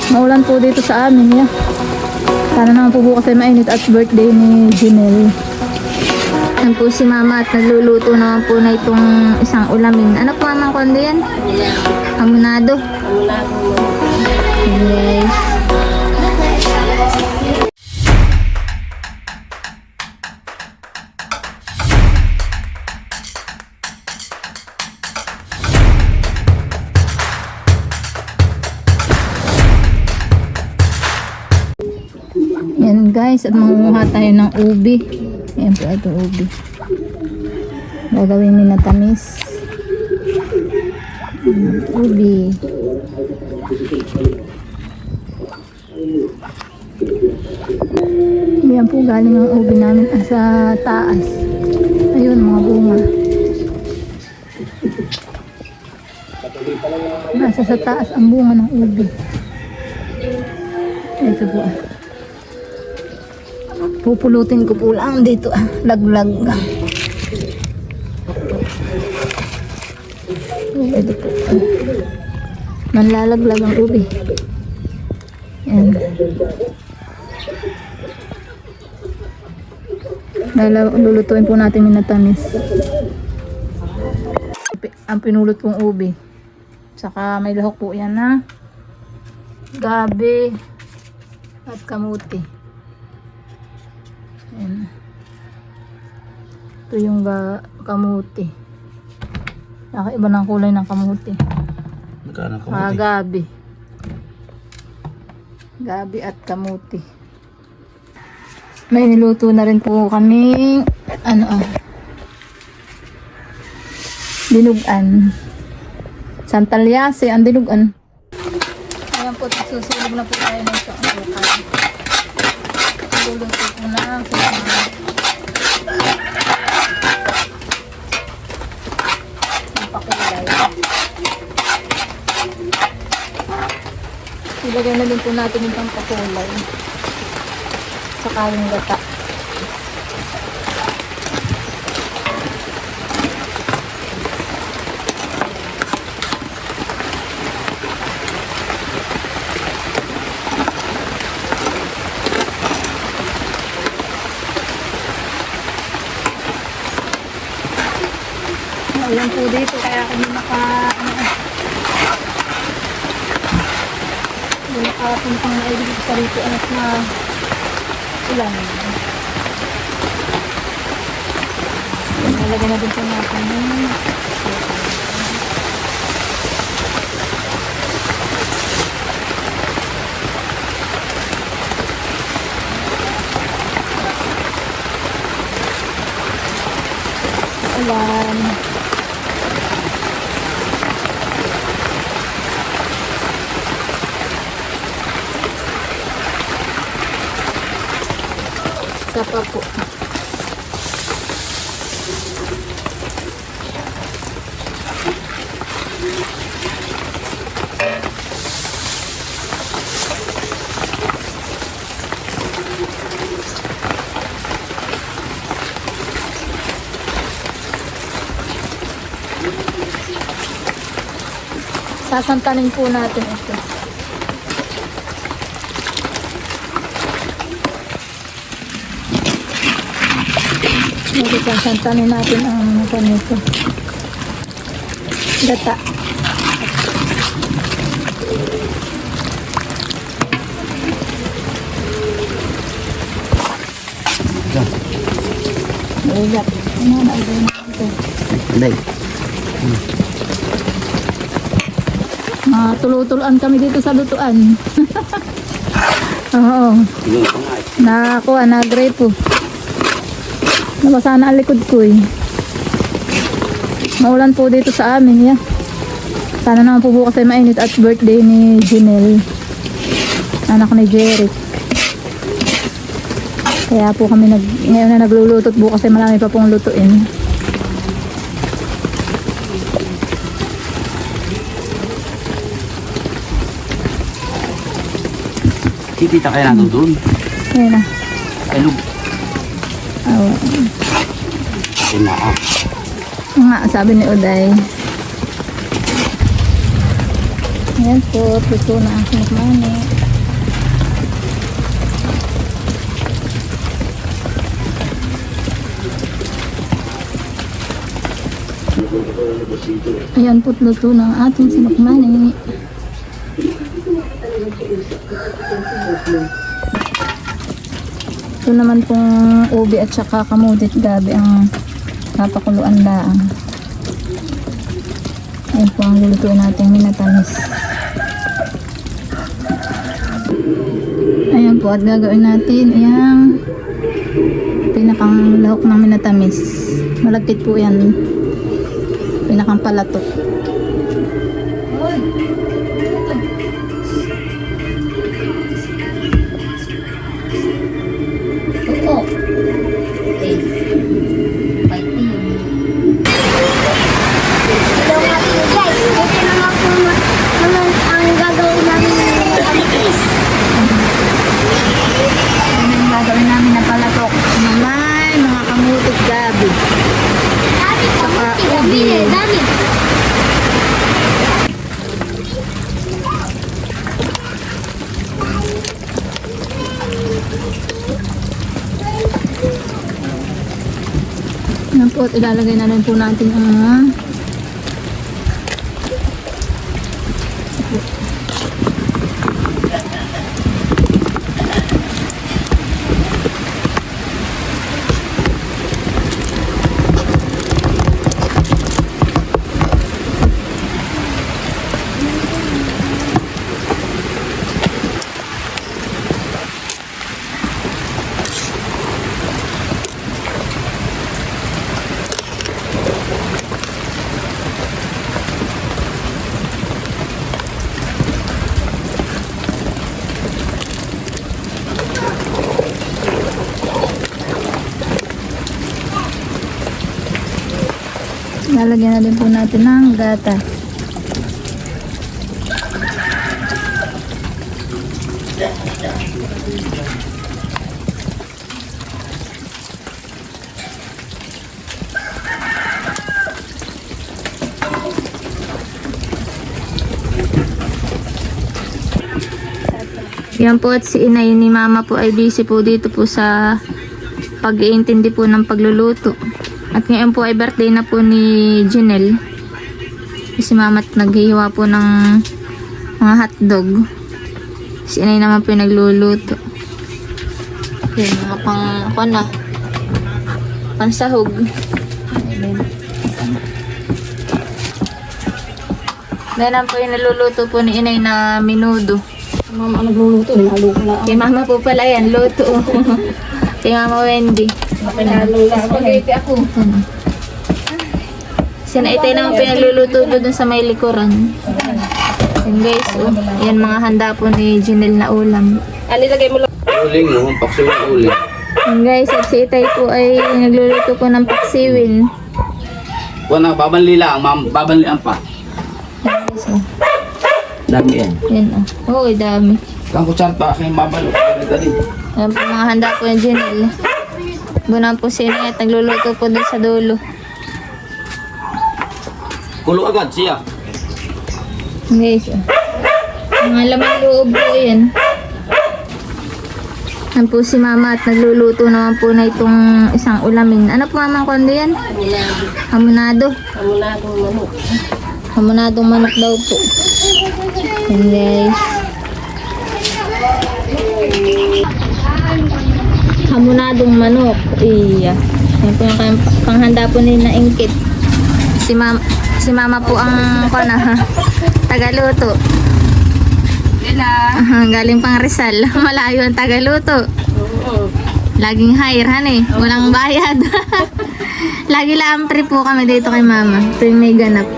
Maulan po dito sa amin, ya. Sana naman po bukas ay mainit at birthday ni Jinel. Yan po si mama at nagluluto naman po na itong isang ulamin. Ano po mama ko yan? Hamonado. Yes. Yan guys, at mangunguha tayo ng ubi. Yan po ito ubi. Gagawin ni na tamis. Ubi. Yan po galing ang ubi namin sa taas. Ayun mga bunga. Nasa sa taas ang bunga ng ubi. Ito po. Pupulutin ko po lang dito. Laglag. Ito po. Manlalaglag ang ubi. Yan. Lulutuin po natin yung natamis. Ang pinulot pong ubi. Saka may lahok po yan na gabi at kamuti. Ayan. Ito yung kamuti. Nakaiba ng kulay ng kamuti. Magkano kamuti? Gabi. Gabi at kamuti. May niluto na rin po kaming dinugan. Santalyase ang dinugan. Ayan po, susunog na po tayo ng isang ukay. Luluto po na ang pakulay. Ilagay na din po natin yung pampakulay. Saka yung gata. Ulan po dito kaya kami nakapuntang na ibig sa rito anak na ulan. Nalagay na din po natin yung ulan. Isa pa po. Sasantanin po natin ito. Sasantanin natin ang ganito. Gata. Ulat. Ano na ito? Hindi. Tulo-tuloan kami dito sa lutuan. Oo. Nakakuha na grape. Nabasa na ang likod ko eh. Maulan po dito sa amin, ya. Sana naman po bukas ay mainit at birthday ni Jinel. Anak ni Jeric. Kaya po kami ngayon na nagluluto at bukas ay marami pa pong lutuin. Kikita kaya natin doon. Ayan na. Ay, lug. Oh. Nga, sabi ni Uday. Ayan po, luto na ang sinukmani. Ayan po't luto ng ating sinukmani. Ito naman pong ubi at saka kamudit gabi ang napakuluan laang. Ayan po ang lulutuin natin minatamis. Ayan po at gagawin natin yung pinakang lahok ng minatamis. Malagkit po yan. Pinakang palatok. Oo. Okay. Fighting. Hello nga po guys, ito naman po naman ang gagawin namin ng alis. Yan ang gagawin namin na palatok. Naman, mga kamutik gabi. Dami po, Saka dami, ubi. dami. Yan po at ilalagay na rin po natin ang lalagyan na din po natin ng gata. Yan po at si inay ni mama po ay busy po dito po sa pag-iintindi po ng pagluluto. At ngayon po ay birthday na po ni Janelle. Si mama at naghihiwa po ng mga hotdog. Si inay naman po yung nagluluto. Yan, mga pansahog. Ganun po yung naluluto po ni inay na minudo. Mama nagluluto, hinalo ko lang. Kay mama po pala yan, luto. Kay mama Wendy. Spaghetti ako. Sinaitay naman pinagluluto doon sa may likuran. Yan guys, oh. Yan mga handa po ni Janelle na ulam. Uling, yung pakso yung uling. Yan guys, at si Itay po ay nagluluto po ng paksiwin. Wala, babanli lang, babanli ang pa. Yan guys, oh. Dami yan. Yan, oh. Oo, dami. Kang kutsar pa, kayo mabalo. Dali. Yan po mga handa po ni Janelle. Bunan po si Inay at nagluluto po doon sa dulo. Kulo agad siya. Yan guys, oh. Mga lamang loob po yan. Yan po si mama at nagluluto naman po na itong isang ulamin. Ano po mama kondo yan? Hamonado. Hamonadong manok. Hamonadong manok daw po. Yan guys. Hamonadong manok. Iya. Yan po yung panghanda po ni na ingkit. Si mama po ang tagaluto. Galing pang Rizal. Malayo ang tagaluto. Laging hire han walang bayad. Lagi lang free po kami dito kay mama tuwing may ganap.